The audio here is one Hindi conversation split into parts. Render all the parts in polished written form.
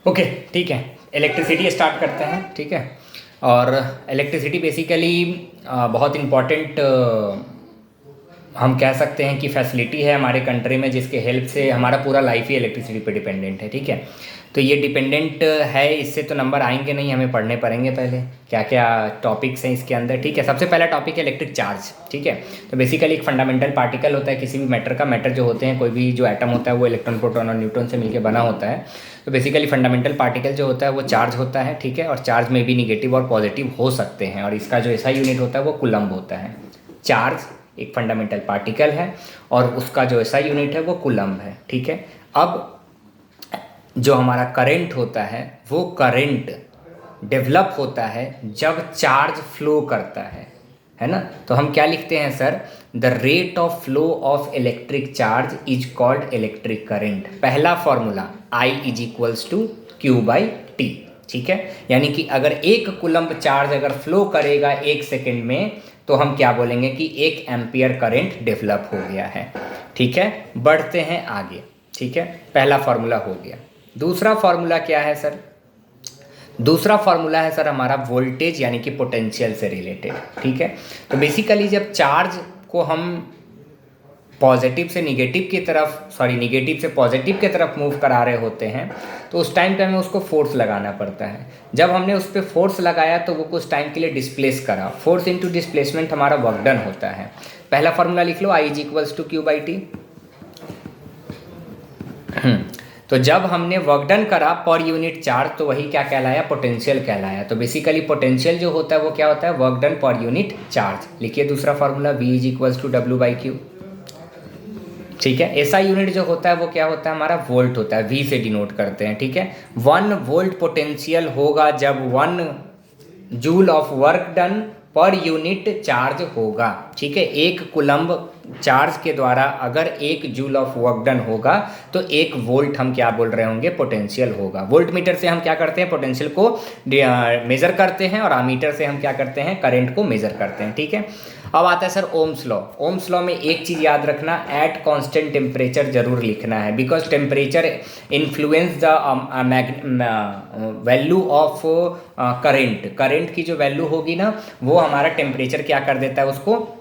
ओके, ठीक है। इलेक्ट्रिसिटी स्टार्ट करते हैं, ठीक है। और इलेक्ट्रिसिटी बेसिकली बहुत इम्पॉर्टेंट हम कह सकते हैं कि फैसिलिटी है हमारे कंट्री में, जिसके हेल्प से हमारा पूरा लाइफ ही इलेक्ट्रिसिटी पे डिपेंडेंट है, ठीक है। तो ये डिपेंडेंट है, इससे तो नंबर आएंगे नहीं, हमें पढ़ने पड़ेंगे पहले क्या क्या टॉपिक्स हैं इसके अंदर, ठीक है। सबसे पहला टॉपिक है इलेक्ट्रिक चार्ज, ठीक है। तो बेसिकली एक फंडामेंटल पार्टिकल होता है किसी भी मैटर का। मैटर जो होते हैं, कोई भी जो एटम होता है वो इलेक्ट्रॉन, प्रोटॉन और न्यूट्रॉन से मिलकर बना होता है। तो बेसिकली फंडामेंटल पार्टिकल जो होता है वो चार्ज होता है, ठीक है। और चार्ज में भी निगेटिव और पॉजिटिव हो सकते हैं, और इसका जो ऐसा यूनिट होता है वो कूलम्ब होता है। चार्ज एक फंडामेंटल पार्टिकल है और उसका जो ऐसा यूनिट है वो कूलम्ब है, ठीक है। अब जो हमारा करंट होता है वो करंट डेवलप होता है जब चार्ज फ्लो करता है ना। तो हम क्या लिखते हैं sir, the rate of flow of electric charge is called electric current. पहला formula I is equals to q by t, ठीक है। यानी कि अगर एक कूलम्ब चार्ज अगर फ्लो करेगा 1 सेकेंड में, तो हम क्या बोलेंगे कि 1 एम्पियर करंट डेवलप हो गया है, ठीक है। बढ़ते हैं आगे, ठीक है। पहला फार्मूला हो गया। दूसरा फार्मूला क्या है सर? दूसरा फार्मूला है सर हमारा वोल्टेज यानी कि पोटेंशियल से रिलेटेड, ठीक है। तो बेसिकली जब चार्ज को हम पॉजिटिव से निगेटिव की तरफ, सॉरी निगेटिव से पॉजिटिव की तरफ मूव करा रहे होते हैं, तो उस टाइम पे हमें उसको फोर्स लगाना पड़ता है। जब हमने उस पर फोर्स लगाया तो वो कुछ टाइम के लिए डिस्प्लेस करा। फोर्स इनटू डिस्प्लेसमेंट हमारा वर्क डन होता है। पहला फार्मूला लिख लो, I is equals to q by t. तो जब हमने वर्क डन करा पर यूनिट चार्ज, तो वही क्या कहलाया, पोटेंशियल कहलाया। तो बेसिकली पोटेंशियल जो होता है वो क्या होता है, वर्क डन पर यूनिट चार्ज। लिखिए दूसरा formula, V is equals to डब्ल्यू बाई क्यू, ठीक है। ऐसा यूनिट जो होता है वो क्या होता है, हमारा वोल्ट होता है, V से डिनोट करते हैं, ठीक है। 1 वोल्ट पोटेंशियल होगा जब 1 जूल ऑफ वर्क डन पर यूनिट चार्ज होगा, ठीक है। 1 कूलम्ब चार्ज के द्वारा अगर 1 जूल ऑफ वर्क डन होगा तो 1 वोल्ट हम क्या बोल रहे होंगे, पोटेंशियल होगा। वोल्ट मीटर से हम क्या करते हैं, पोटेंशियल को मेज़र करते हैं, और आमीटर से हम क्या करते हैं, करंट को मेज़र करते हैं, ठीक है। अब आता है sir Ohm's law. Ohm's law में एक चीज़ याद रखना, एट कांस्टेंट टेम्परेचर जरूर लिखना है, because temperature influence the value of current. Current की जो वैल्यू होगी ना, वो हमारा टेम्परेचर क्या कर देता है, उसको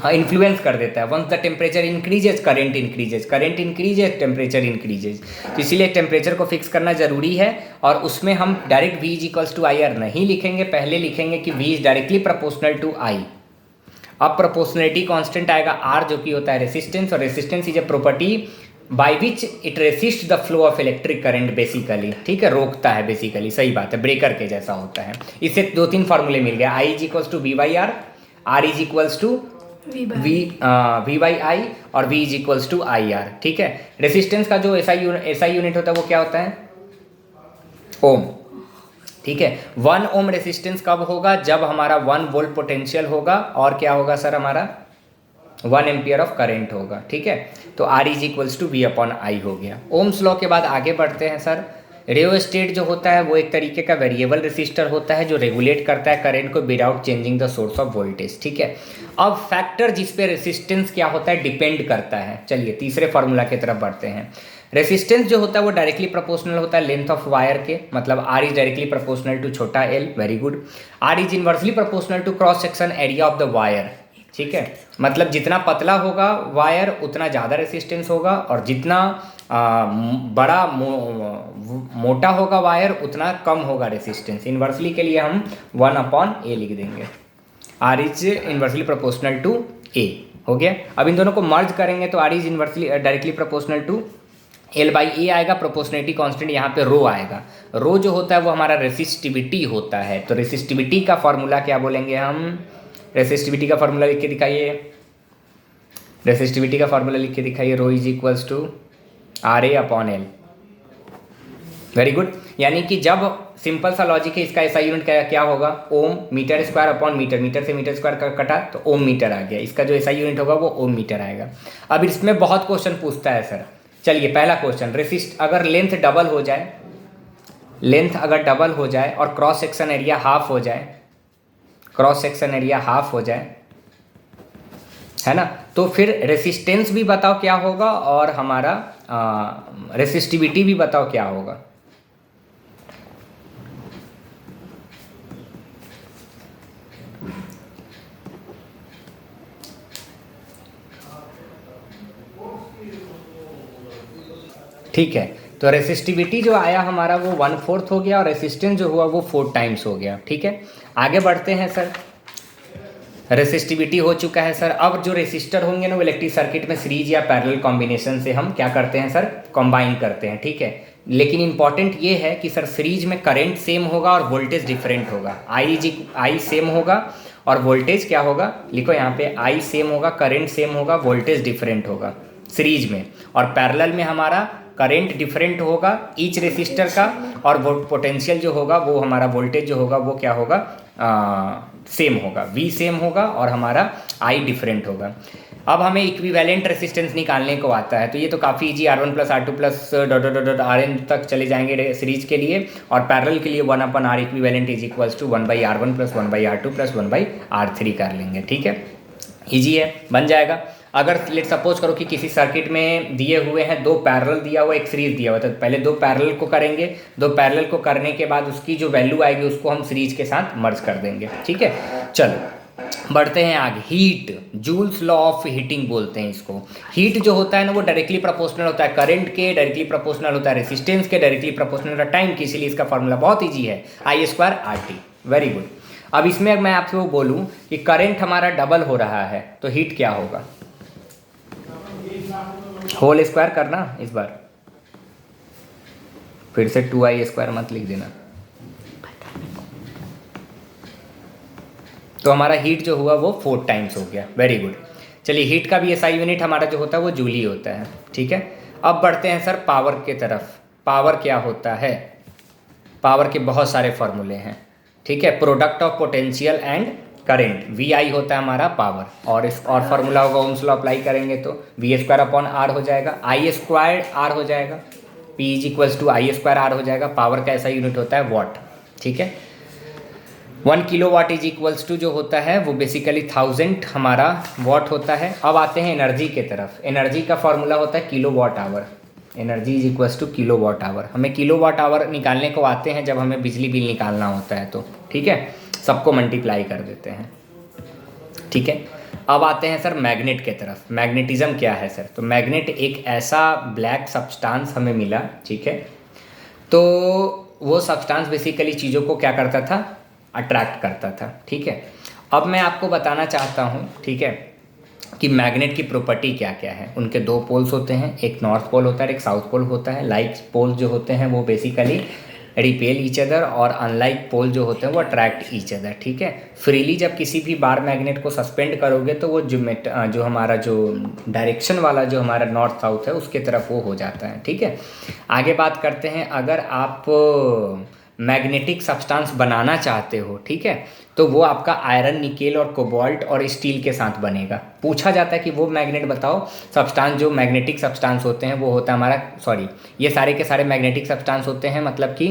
इन्फ्लुएंस कर देता है। Once the temperature increases current increases, current increases temperature increases. तो इसीलिए टेम्परेचर को फिक्स करना जरूरी है, और उसमें हम direct V is equals to I R नहीं लिखेंगे, पहले लिखेंगे कि V is directly proportional to I। अब प्रोपोर्शनलिटी कांस्टेंट आएगा R, जो कि होता है रेसिस्टेंस, और resistance is a property by which it resist the flow of electric current basically, ठीक है, रोकता है बेसिकली, सही बात है, ब्रेकर के जैसा होता है। इससे 2-3 फार्मूले मिल गए, I is equals to V by R, R is equals to V by I, और V is equals to I R, ठीक है। रेसिस्टेंस का जो ऐसा यूनिट होता है वो क्या होता है, ओम, ठीक है। 1 ओम रेसिस्टेंस कब होगा, जब हमारा 1 वोल्ट पोटेंशियल होगा, और क्या होगा सर, हमारा 1 एम्पियर ऑफ करंट होगा, ठीक है। तो R is equals to V upon I हो गया। ओम्स लॉ के बाद आगे बढ़ते हैं सर। रियोस्टेट जो होता है वो एक तरीके का वेरिएबल रेसिस्टर होता है जो रेगुलेट करता है करंट को without changing the source of voltage, ठीक है। अब फैक्टर जिस पे रेसिस्टेंस क्या होता है डिपेंड करता है। चलिए तीसरे फार्मूला की तरफ बढ़ते हैं। रेसिस्टेंस जो होता है वो डायरेक्टली प्रोपोर्शनल होता है लेंथ ऑफ वायर के, मतलब R is directly proportional to छोटा l, very good. R is inversely proportional to cross section area of the wire, ठीक है। मतलब जितना पतला होगा वायर उतना ज़्यादा रेसिस्टेंस होगा, और जितना बड़ा मोटा होगा वायर उतना कम होगा रेसिस्टेंस। इन्वर्सली के लिए हम 1 अपॉन a लिख देंगे। R is inversely proportional to a हो गया। अब इन दोनों को मर्ज करेंगे तो R is inversely directly proportional to L by a आएगा, प्रोपोर्शनलिटी कांस्टेंट यहाँ पे रो आएगा। रो जो होता है वो हमारा रेसिस्टिविटी होता है। तो रेसिस्टिविटी का फॉर्मूला क्या बोलेंगे हम, रेसिस्टिविटी का फॉर्मूला लिख के दिखाइए, रेसिस्टिविटी का फॉर्मूला लिख के दिखाइए, rho is equals to r a upon l, very good. यानी कि जब सिंपल सा लॉजिक है, इसका ऐसा यूनिट क्या होगा, ohm, metre square upon metre, metre से मीटर स्क्वायर का कटा तो ओम मीटर आ गया। इसका जो ऐसा यूनिट होगा वो ओम मीटर आएगा। अब इसमें बहुत क्वेश्चन पूछता है सर। चलिए पहला क्वेश्चन, अगर लेंथ डबल हो जाए, लेंथ अगर डबल हो जाए और क्रॉस सेक्शन एरिया हाफ हो जाए, क्रॉस सेक्शन एरिया हाफ हो जाए, है ना, तो फिर रेसिस्टेंस भी बताओ क्या होगा, और हमारा रेसिस्टिविटी भी बताओ क्या होगा। ठीक है। तो रेसिस्टिविटी जो आया हमारा वो 1/4 हो गया और रेसिस्टेंस जो हुआ वो 4 टाइम्स हो गया। ठीक है, आगे बढ़ते हैं सर। रेसिस्टिविटी हो चुका है सर। अब जो रेसिस्टर होंगे ना वो इलेक्ट्रिक सर्किट में सीरीज या पैरेलल कॉम्बिनेशन से हम क्या करते हैं सर, कंबाइन करते हैं। ठीक है, लेकिन इंपॉर्टेंट ये है कि सर सीरीज में करंट सेम होगा और वोल्टेज डिफरेंट होगा। आई सेम होगा और वोल्टेज क्या होगा, लिखो यहाँ पे, आई सेम होगा, करंट सेम होगा, वोल्टेज डिफरेंट होगा सीरीज में। और पैरेलल में हमारा करंट डिफरेंट होगा ईच रेसिस्टर का, और वो पोटेंशियल जो होगा वो हमारा वोल्टेज जो होगा वो क्या होगा, सेम होगा, V सेम होगा और हमारा I डिफरेंट होगा। अब हमें इक्विवेलेंट रेसिस्टेंस निकालने को आता है, तो ये तो काफ़ी easy, R1 plus R2 plus dot dot dot RN तक चले जाएंगे सीरीज के लिए, और पैरेलल के लिए 1/R equivalent is equals to 1/R1 plus 1/R2 plus 1/R3 कर लेंगे। ठीक है, ईजी है, बन जाएगा। अगर लेट सपोज करो कि किसी सर्किट में दिए हुए हैं दो पैरेलल दिया हुआ, एक सीरीज दिया हुआ, तो पहले दो पैरेलल को करेंगे, दो पैरेलल को करने के बाद उसकी जो वैल्यू आएगी उसको हम सीरीज के साथ मर्ज कर देंगे। ठीक है, चलो बढ़ते हैं आगे। Heat, joules law of heating बोलते हैं इसको। हीट जो होता है ना वो डायरेक्टली प्रोपोर्शनल होता है करंट के, डायरेक्टली प्रोपोर्शनल होता है रेसिस्टेंस के, डायरेक्टली प्रोपोर्शनल होता है टाइम की, इसीलिए इसका फॉर्मूला बहुत ईजी है, I²RT। Very good. अब इसमें मैं आपसे वो बोलूँ कि करंट हमारा डबल हो रहा है तो हीट क्या होगा, होल स्क्वायर करना इस बार, फिर से 2I² मत लिख देना। तो हमारा हीट जो हुआ वो 4 टाइम्स हो गया। Very good. चलिए, हीट का भी SI यूनिट हमारा जो होता है वो जूल ही होता है। ठीक है, अब बढ़ते हैं सर पावर के तरफ। पावर क्या होता है, पावर के बहुत सारे फॉर्मूले हैं। ठीक है, product of potential and current, VI होता है हमारा पावर, और इस और फार्मूला होगा ओम्स लॉ अप्लाई करेंगे तो V²/R हो जाएगा, I²R हो जाएगा, P = I²R हो जाएगा। पावर का ऐसा यूनिट होता है वॉट। ठीक है, 1 किलोवाट इज इक्वल्स टू जो होता है वो बेसिकली 1000 हमारा वॉट होता है। अब आते हैं एनर्जी के तरफ। एनर्जी का फॉर्मूला होता है kilowatt hour, energy is equals to kilowatt hour. हमें किलोवाट आवर निकालने को आते हैं जब हमें बिजली बिल निकालना होता है तो। ठीक है, सबको मल्टीप्लाई कर देते हैं। ठीक है, अब आते हैं सर मैग्नेट के तरफ। मैग्नेटिज्म क्या है सर, तो मैग्नेट एक ऐसा ब्लैक सब्सटेंस हमें मिला। ठीक है, तो वो सब्सटेंस बेसिकली चीज़ों को क्या करता था, अट्रैक्ट करता था। ठीक है, अब मैं आपको बताना चाहता हूँ, ठीक है, कि मैग्नेट की प्रॉपर्टी क्या क्या है। उनके दो पोल्स होते हैं, एक नॉर्थ पोल होता है, एक साउथ पोल होता है। लाइक पोल जो होते हैं वो बेसिकली रिपेल ईच अदर, और अनलाइक पोल जो होते हैं वो अट्रैक्ट ईच अदर। ठीक है, फ्रीली जब किसी भी बार मैग्नेट को सस्पेंड करोगे तो वो जो हमारा जो डायरेक्शन वाला जो हमारा नॉर्थ साउथ है उसके तरफ वो हो जाता है। ठीक है, आगे बात करते हैं। अगर आप मैग्नेटिक सब्सटेंस बनाना चाहते हो, ठीक है, तो वो आपका आयरन, निकेल और कोबाल्ट और स्टील के साथ बनेगा। पूछा जाता है कि वो मैग्नेट बताओ सब्सटेंस जो मैग्नेटिक सब्सटेंस होते हैं, वो होता है हमारा, सॉरी, ये सारे के सारे मैग्नेटिक सब्सटेंस होते हैं, मतलब कि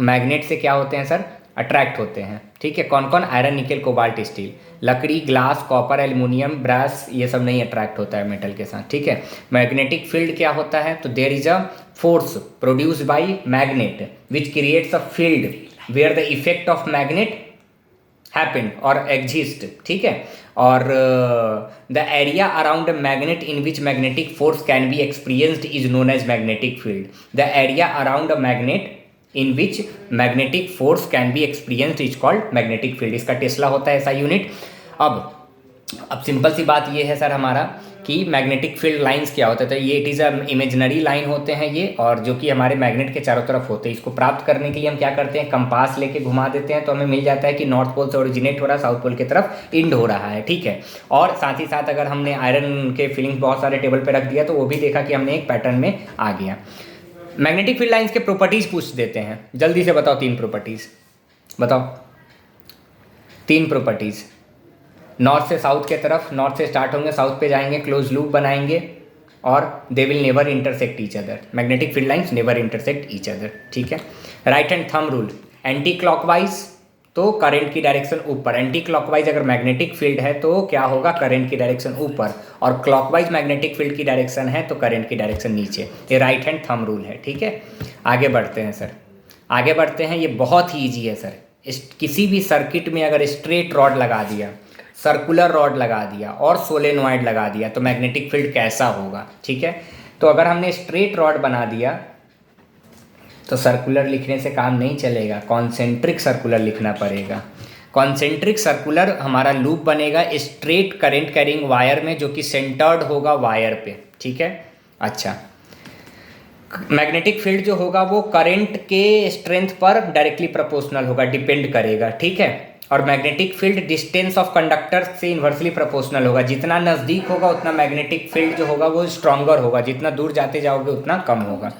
मैग्नेट से क्या होते हैं सर, अट्रैक्ट होते हैं। ठीक है, कौन कौन, आयरन, निकेल, कोबाल्ट, स्टील। लकड़ी, ग्लास, कॉपर, एल्युमिनियम, ब्रास, ये सब नहीं अट्रैक्ट होता है मेटल के साथ। ठीक है, मैग्नेटिक फील्ड क्या होता है, तो there is a force produced by magnet which creates a field where the effect of magnet happen और एग्जिस्ट। ठीक है, और the area around a magnet in which magnetic force can be experienced is known as magnetic field. The area around a magnet in which magnetic force can be experienced is called magnetic field. इसका टेस्ला होता है ऐसा यूनिट। अब सिंपल सी बात ये है सर हमारा कि मैग्नेटिक फील्ड लाइंस क्या होते हैं, तो ये it is a imaginary line होते हैं ये, और जो कि हमारे मैग्नेट के चारों तरफ होते हैं। इसको प्राप्त करने के लिए हम क्या करते हैं, कंपास लेके घुमा देते हैं, तो हमें मिल जाता है कि नॉर्थ पोल से ओरिजिनेट हो रहा है, साउथ पोल की तरफ इंड हो रहा है। ठीक है, और साथ ही साथ अगर हमने आयरन के फीलिंग्स बहुत सारे टेबल पर रख दिया तो वो भी देखा कि हमने एक पैटर्न में आ गया। मैग्नेटिक फील्ड लाइंस के प्रॉपर्टीज पूछ देते हैं, जल्दी से बताओ 3 प्रॉपर्टीज बताओ, 3 प्रॉपर्टीज। नॉर्थ से साउथ के तरफ, नॉर्थ से स्टार्ट होंगे, साउथ पे जाएंगे, क्लोज लूप बनाएंगे, और they will never intersect each other. Magnetic field lines never intersect each other. ठीक है, right hand thumb rule, anti clockwise तो करंट की डायरेक्शन ऊपर, एंटी क्लॉकवाइज अगर मैग्नेटिक फील्ड है तो क्या होगा, करंट की डायरेक्शन ऊपर, और क्लॉकवाइज मैग्नेटिक फील्ड की डायरेक्शन है तो करंट की डायरेक्शन नीचे। ये राइट हैंड थंब रूल है। ठीक है, आगे बढ़ते हैं सर, आगे बढ़ते हैं। ये बहुत ही ईजी है सर। किसी भी सर्किट में अगर स्ट्रेट रॉड लगा दिया, सर्कुलर रॉड लगा दिया और सोलेनॉइड लगा दिया तो मैग्नेटिक फील्ड कैसा होगा। ठीक है, तो अगर हमने स्ट्रेट रॉड बना दिया तो सर्कुलर लिखने से काम नहीं चलेगा, कॉन्सेंट्रिक सर्कुलर लिखना पड़ेगा। कॉन्सेंट्रिक सर्कुलर हमारा लूप बनेगा स्ट्रेट करंट कैरिंग वायर में, जो कि सेंटर्ड होगा वायर पे, ठीक है। अच्छा, मैग्नेटिक फील्ड जो होगा वो करंट के स्ट्रेंथ पर डायरेक्टली प्रोपोर्शनल होगा, डिपेंड करेगा, ठीक है। और magnetic field distance of conductor से इन्वर्सली प्रोपोर्शनल होगा। जितना नज़दीक होगा उतना मैग्नेटिक फील्ड जो होगा वो स्ट्रॉन्गर होगा, जितना दूर जाते जाओगे उतना कम होगा।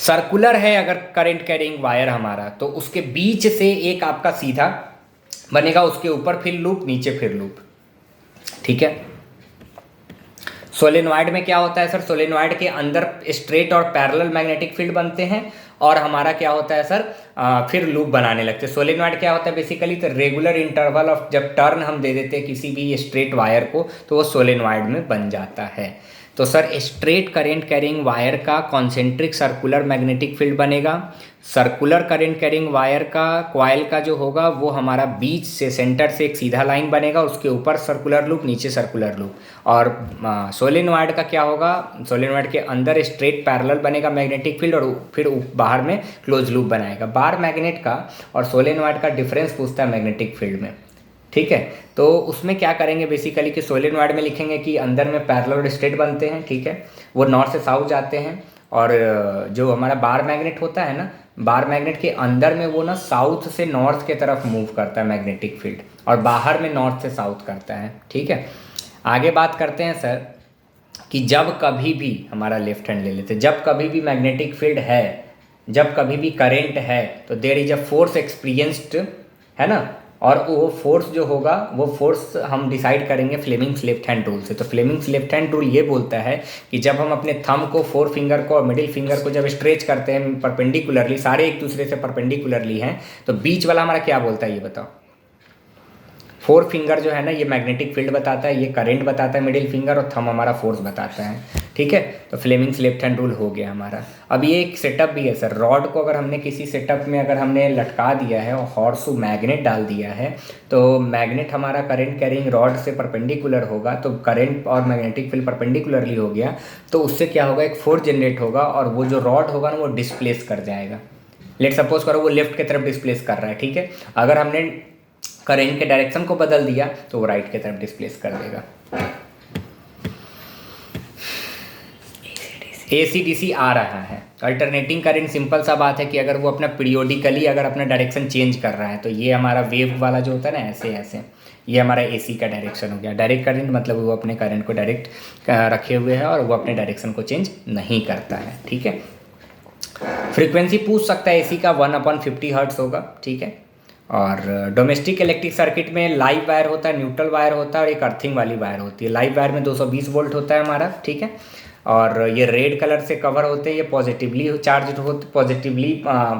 सर्कुलर है अगर करंट कैरिंग वायर हमारा, तो उसके बीच से एक आपका सीधा बनेगा, उसके ऊपर फिर लूप, नीचे फिर लूप, ठीक है। सोलेनॉइड में क्या होता है सर, सोलेनॉइड के अंदर स्ट्रेट और पैरेलल मैग्नेटिक फील्ड बनते हैं, और हमारा क्या होता है सर, फिर लूप बनाने लगते हैं। सोलेनॉइड क्या होता है बेसिकली, तो रेगुलर इंटरवल ऑफ जब टर्न हम दे देते हैं किसी भी स्ट्रेट वायर को, तो वो सोलेनॉइड में बन जाता है। तो sir straight current carrying wire का कॉन्सेंट्रिक सर्कुलर मैग्नेटिक फील्ड बनेगा। सर्कुलर करंट कैरिंग वायर का कॉइल का जो होगा वो हमारा बीच से, सेंटर से एक सीधा लाइन बनेगा, उसके ऊपर सर्कुलर लूप, नीचे सर्कुलर लूप। और सोलेनॉइड का क्या होगा, सोलेनॉइड के अंदर स्ट्रेट पैरेलल बनेगा मैग्नेटिक फील्ड, और फिर बाहर में क्लोज लूप बनाएगा। बार मैग्नेट का और सोलेनॉइड का डिफरेंस पूछता है मैग्नेटिक फील्ड में, ठीक है। तो उसमें क्या करेंगे बेसिकली कि सोलेनॉइड में लिखेंगे कि अंदर में पैरेलल और स्ट्रेट बनते हैं, ठीक है, वो नॉर्थ से साउथ जाते हैं। और जो हमारा बार मैग्नेट होता है ना, बार मैग्नेट के अंदर में वो ना साउथ से नॉर्थ के तरफ मूव करता है मैग्नेटिक फील्ड, और बाहर में नॉर्थ से साउथ करता है, ठीक है। आगे बात करते हैं सर कि जब कभी भी हमारा लेफ्ट हैंड ले लेते हैं, जब कभी भी मैग्नेटिक फील्ड है, जब कभी भी करेंट है, तो there is a force experienced, है ना। और वो फोर्स जो होगा वो फोर्स हम डिसाइड करेंगे फ्लेमिंग्स लेफ्ट हैंड रूल से। तो फ्लेमिंग्स लेफ्ट हैंड रूल ये बोलता है कि जब हम अपने थंब को, फोर फिंगर को और मिडिल फिंगर को जब स्ट्रेच करते हैं परपेंडिकुलरली, सारे एक दूसरे से परपेंडिकुलरली हैं, तो बीच वाला हमारा क्या बोलता है ये बताओ। फोर फिंगर जो है ना ये मैग्नेटिक फील्ड बताता है, ये करंट बताता है मिडिल फिंगर, और थंब हमारा फोर्स बताता है, ठीक है। तो फ्लेमिंग्स लेफ्ट हैंड रूल हो गया हमारा। अब ये एक सेटअप भी है सर, रॉड को अगर हमने किसी सेटअप में अगर हमने लटका दिया है और हॉर्सू मैग्नेट डाल दिया है, तो मैग्नेट हमारा करंट कैरिंग रॉड से परपेंडिकुलर होगा, तो करंट और मैग्नेटिक फील्ड परपेंडिकुलरली हो गया, तो उससे क्या होगा, एक फोर्स जनरेट होगा, और वो जो रॉड होगा ना वो डिस्प्लेस कर जाएगा। लेट सपोज करो वो लेफ्ट की तरफ डिस्प्लेस कर रहा है, ठीक है। अगर हमने करंट के डायरेक्शन को बदल दिया तो वो राइट की तरफ डिस्प्लेस कर देगा। AC/DC आ रहा है, अल्टरनेटिंग करंट, सिंपल सा बात है कि अगर वो अपना पीरियोडिकली अगर अपना डायरेक्शन चेंज कर रहा है, तो ये हमारा वेव वाला जो होता है ना, ऐसे ऐसे, ये हमारा AC का डायरेक्शन हो गया। डायरेक्ट करंट मतलब वो अपने करंट को डायरेक्ट रखे हुए है और वो अपने डायरेक्शन को चेंज नहीं करता है, ठीक है। फ्रीक्वेंसी पूछ सकता है AC का 1/50 हर्ट्ज होगा, ठीक है। और डोमेस्टिक इलेक्ट्रिक सर्किट में लाइव वायर होता है, न्यूट्रल वायर होता है, और एक अर्थिंग वाली वायर होती है। लाइव वायर में 220 वोल्ट होता है हमारा, ठीक है। और ये रेड कलर से कवर होते हैं, ये पॉजिटिवली चार्ज होते,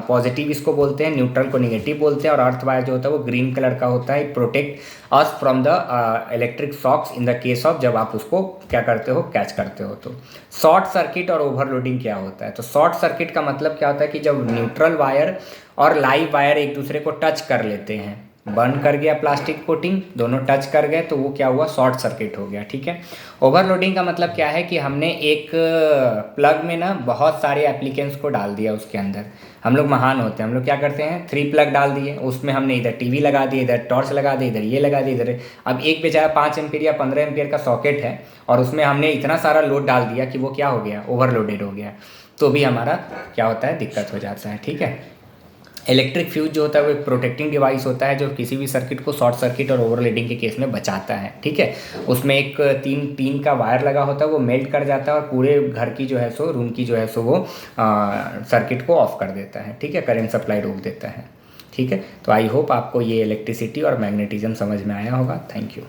पॉजिटिव इसको बोलते हैं, न्यूट्रल को निगेटिव बोलते हैं। और अर्थ वायर जो होता है वो ग्रीन कलर का होता है, protect us from the electric shocks in the case of, जब आप उसको क्या करते हो, कैच करते हो। तो शॉर्ट सर्किट और ओवरलोडिंग क्या होता है, तो शॉर्ट सर्किट का मतलब क्या होता है कि जब न्यूट्रल वायर और लाइव वायर एक दूसरे को टच कर लेते हैं, बर्न कर गया प्लास्टिक कोटिंग, दोनों टच कर गए, तो वो क्या हुआ, शॉर्ट सर्किट हो गया, ठीक है। ओवरलोडिंग का मतलब क्या है कि हमने एक प्लग में ना बहुत सारे एप्लीकेंस को डाल दिया उसके अंदर। हम लोग महान होते हैं, हम लोग क्या करते हैं, 3 प्लग डाल दिए, उसमें हमने इधर टीवी लगा दिए, इधर टॉर्च लगा दी, इधर ये लगा दी, इधर। अब एक बेचारा 5 एम्पीयर या 15 एम्पीयर का सॉकेट है, और उसमें हमने इतना सारा लोड डाल दिया कि वो क्या हो गया, ओवरलोडेड हो गया, तो भी हमारा क्या होता है, दिक्कत हो जाता है, ठीक है। इलेक्ट्रिक फ्यूज जो होता है वो एक प्रोटेक्टिंग डिवाइस होता है जो किसी भी सर्किट को शॉर्ट सर्किट और ओवरलोडिंग के केस में बचाता है, ठीक है। उसमें एक तीन का वायर लगा होता है, वो मेल्ट कर जाता है और पूरे घर की जो है सो, रूम की जो है सो, वो सर्किट को ऑफ कर देता है, ठीक है, करंट सप्लाई रोक देता है, ठीक है। तो आई होप आपको ये इलेक्ट्रिसिटी और मैग्नेटिज्म समझ में आया होगा। Thank you.